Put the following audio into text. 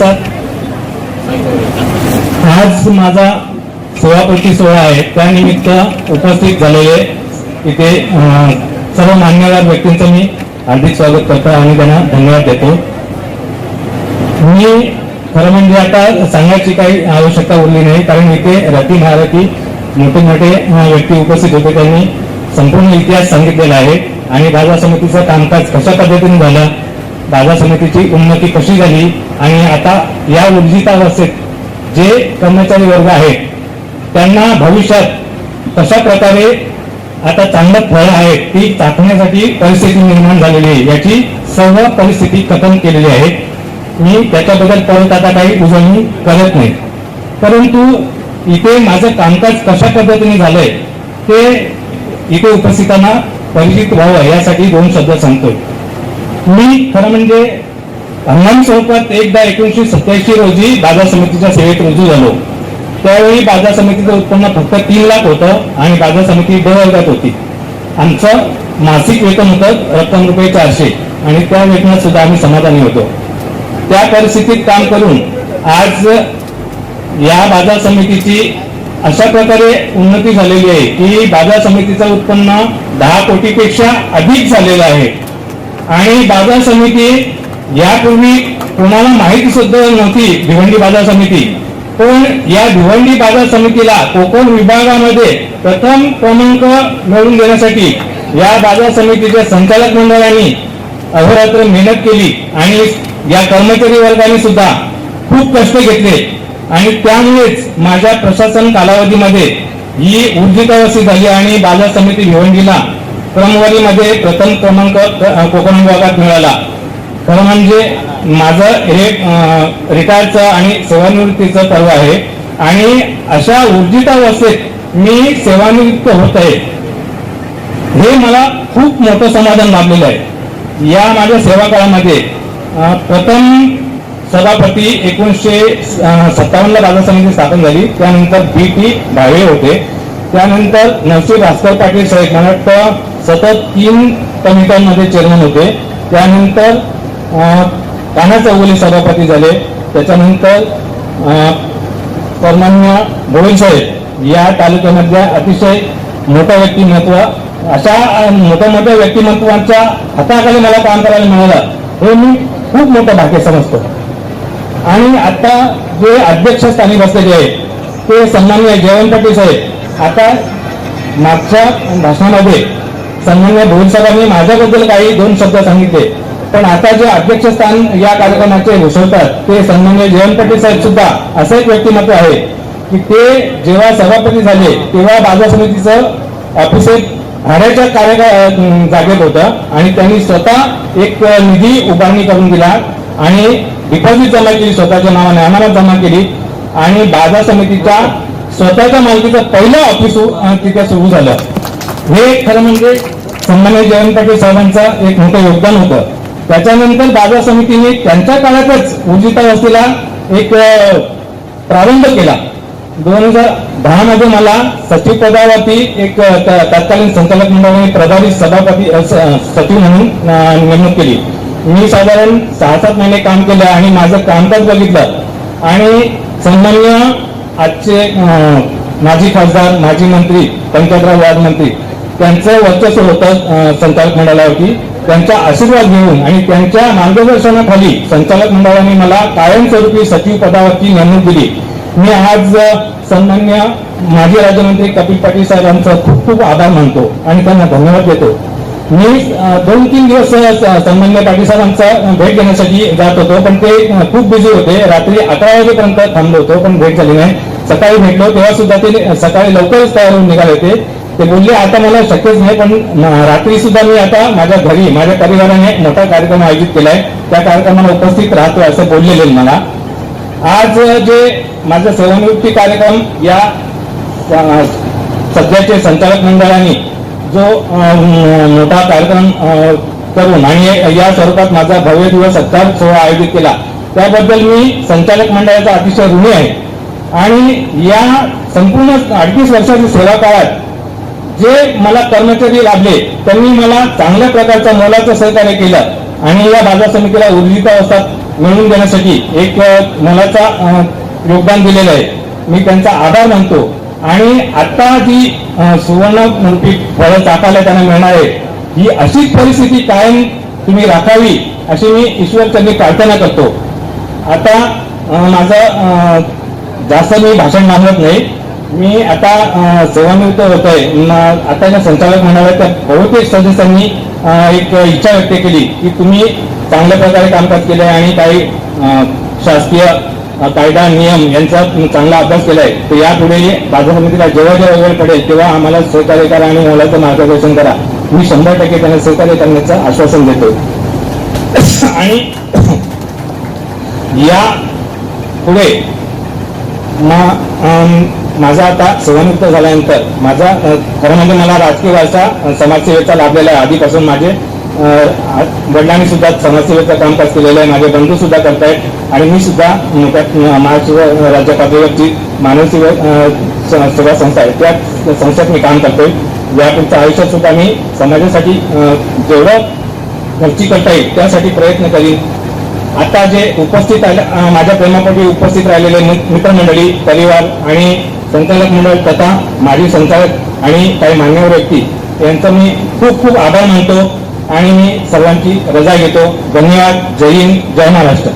नमस्कार. आज माझा सभापती सोहळा आहे, त्यानिमित्त उपस्थित झालेले इथे सर्व मान्यवर व्यक्तींचं मी हार्दिक स्वागत करतो आणि त्यांना धन्यवाद देतो. मी खरं म्हणजे आता सांगायची काही आवश्यकता उरली नाही, कारण इथे रती महारथी मोठे मोठे व्यक्ती उपस्थित होते. त्यांनी संपूर्ण इतिहास सांगितलेला आहे आणि बाजार समितीचं कामकाज कशा पद्धतीने झालं, बाजार समितीची उन्नती कशी झाली आणि आता या ऊर्जितावस्थेत जे कर्मचारी वर्ग आहेत त्यांना भविष्यात कशा प्रकारे आता चांगलं फळ आहे ती चाचण्यासाठी परिस्थिती निर्माण झालेली आहे, याची सर्व परिस्थिती कथन केलेली आहे. मी त्याच्याबद्दल परत आता काही उजळणी करत नाही, परंतु इथे माझं कामकाज कशा पद्धतीने झालंय ते इथे उपस्थितांना परिचित व्हावं यासाठी दोन शब्द सांगतो. मी खरं म्हणजे हंगामी स्वरूपात एकदा 1987 रोजी बाजार समितीच्या सेवेत रुजू झालो. त्यावेळी बाजार समितीचं उत्पन्न फक्त 3 लाख होतं आणि बाजार समिती 2 वर्गात होती. आमचं मासिक वेतन होतं रक्कम ₹400 आणि त्या वेतनात सुद्धा आम्ही समाधानी होतो. त्या परिस्थितीत काम करून आज या बाजार समितीची अशा प्रकारे उन्नती झालेली आहे की बाजार समितीचं उत्पन्न 10 कोटीपेक्षा अधिक झालेलं आहे. आणि बाजार समिती यापूर्वी कोणाला माहिती सुद्धा नव्हती भिवंडी बाजार समिती, पण या भिवंडी बाजार समितीला कोकण विभागामध्ये प्रथम क्रमांक मिळवून देण्यासाठी या बाजार समितीच्या संचालक मंडळाने अहोरात्र मेहनत केली आणि या कर्मचारी वर्गाने सुद्धा खूप कष्ट घेतले आणि त्यामुळेच माझ्या प्रशासन कालावधीमध्ये ही ऊर्जितावस्था झाली आणि बाजार समिती भिवंडीला क्रमवारीमध्ये प्रथम क्रमांक कोकण विभागात मिळाला. खरं म्हणजे माझं हे रिटायरचं आणि सेवानिवृत्तीचं पर्व आहे आणि अशा ऊर्जितावस्थेत मी सेवानिवृत्त होत आहे हे मला खूप मोठं समाधान लाभलेलं आहे. या माझ्या सेवा काळामध्ये प्रथम सभापती 1957 बाजार समिती स्थापन झाली. त्यानंतर BT भावे होते, त्यानंतर नरसी भास्कर पाटील साहेब मला वाटतं सतत 3 कमिट्यांमध्ये चेअरमन होते. त्यानंतर कान्हा चौगुले सभापती झाले. त्याच्यानंतर सन्माननीय भोईर साहेब या तालुक्यामधल्या अतिशय मोठं व्यक्तिमत्व, अशा मोठ्या मोठ्या व्यक्तिमत्वांच्या हाताखाली मला काम करायला मिळालं हे मी खूप मोठं भाग्य समजतो. आणि आता जे अध्यक्षस्थानी बसलेले आहेत ते सन्माननीय जयवंत पाटील साहेब. आता मागच्या भाषणामध्ये सन्माननीय भोईर साहेबांनी माझ्याबद्दल काही 2 शब्द सांगितले, पण आता जे अध्यक्षस्थान या कार्यक्रमाचे घोषवतात ते सन्माननीय जयवंत पाटील साहेब सुद्धा असं एक व्यक्तिमत्व आहे की ते जेव्हा सभापती झाले तेव्हा बाजार समितीचं ऑफिस भाड्याच्या जागेत होतं आणि त्यांनी स्वतः एक निधी उभारणी करून दिला आणि डिपॉझिट जमा केली, स्वतःच्या नावाने अनामत जमा केली आणि बाजार समितीच्या स्वतःच्या मालकीचं पहिलं ऑफिस तिथे सुरू झालं. हे खरं म्हणजे सन्माननीय जयवंत पाटील साहेबांचं एक मोठं योगदान होतं. त्याच्यानंतर बाजार समितीने त्यांच्या काळातच ऊर्जितावस्थेला एक प्रारंभ केला. 2010 मध्ये मला सचिव पदावरती एक तत्कालीन संचालक मंडळाने प्रभारी सभापती सचिव म्हणून नेमणूक केली. मी साधारण 6-7 महिने काम केलं आणि माझं कामकाज बघितलं आणि सन्माननीय आजचे माजी खासदार, माजी मंत्री, पंचायतराज वार्ड मंत्री त्यांचं वर्चस्व होतं संचालक मंडळावरती. त्यांचा आशीर्वाद घेऊन आणि त्यांच्या मार्गदर्शनाखाली संचालक मंडळाने मला कायमस्वरूपी सचिव पदावरती नेमणूक दिली. मी आज सन्माननीय माजी राज्यमंत्री कपिल पाटील साहेबांचं खूप खूप आभार मानतो आणि त्यांना धन्यवाद देतो. मी 2-3 दिवस सन्माननीय पाटील साहेबांचा भेट घेण्यासाठी जात होतो, पण ते खूप बिझी होते. रात्री 11 वाजेपर्यंत थांबलो होतो पण भेट झाली नाही. सकाळी भेटलो तेव्हा सुद्धा ते सकाळी लवकरच तयार होऊन निघाले होते. ते बोलले आता मला शक्यच नाही, पण रात्री सुद्धा मी आता माझ्या घरी माझ्या परिवाराने मोठा कार्यक्रम आयोजित केलाय, त्या कार्यक्रमाला उपस्थित राहतो असं बोललेले मला. आज जे माझा सेवानिवृत्ती कार्यक्रम या सध्याचे संचालक मंडळाने जो मोठा कार्यक्रम करून आणि या स्वरूपात माझा भव्य दिवस सत्कार सोहळा आयोजित केला त्याबद्दल मी संचालक मंडळाचा अतिशय ऋणी आहे. आणि या संपूर्ण 38 वर्षाच्या सेवा काळात जे मला कर्मचारी लाभले त्यांनी मला चांगल्या प्रकारचं मोलाचं सहकार्य केलं आणि या बाजार समितीला ऊर्जितावस्थेत मिळवून देण्यासाठी एक मोलाचा योगदान दिलेलं आहे. मी त्यांचा आभार मानतो. आणि आता जी सुवर्णरूपी फळं चाकाला त्यांना मिळणार आहे, ही अशीच परिस्थिती कायम तुम्ही राखावी अशी मी ईश्वरचरणी प्रार्थना करतो. आता माझं जास्त मी भाषण मानत नाही. मी आता सेवानिवृत्त होत आहे. आता संचालक मंडळाच्या बहुतेक सदस्यांनी एक इच्छा व्यक्त केली की तुम्ही चांगल्या प्रकारे कामकाज केलं आहे आणि काही शासकीय कायदा नियम यांचा चांगला अभ्यास केलाय, तर यापुढे बाजार समितीला जेव्हा जेव्हा वेळ पडेल तेव्हा आम्हाला सहकार्य करा आणि मोलाचं मार्गदर्शन करा. मी 100% त्यांना सहकार्य करण्याचं आश्वासन देतो. आणि या पुढे माझा आता सेवानिवृत्त झाल्यानंतर माझा खरं म्हणजे मला राजकीय वारसा समाजसेवेचा लाभलेला आहे. आधीपासून माझे वडिलांनी सुद्धा समाजसेवेचं कामकाज केलेलं आहे, माझे बंधू सुद्धा करतायत आणि मी सुद्धा महाराष्ट्र राज्य पातळीवरची मानव सेवा संस्था आहे त्या संस्थेत मी काम करतोय. यापुढच्या आयुष्यात सुद्धा मी समाजासाठी जेवढं खर्ची करता येईल त्यासाठी प्रयत्न करीन. आता जे उपस्थित माझ्या प्रेमापोटी उपस्थित राहिलेले मित्रमंडळी, परिवार आणि संचालक मंडळ तथा माजी संचालक आणि काही मान्यवर व्यक्ती यांचा मी खूप खूप आभार मानतो आणि मी सर्वांची रजा घेतो. धन्यवाद. जय हिंद, जय महाराष्ट्र.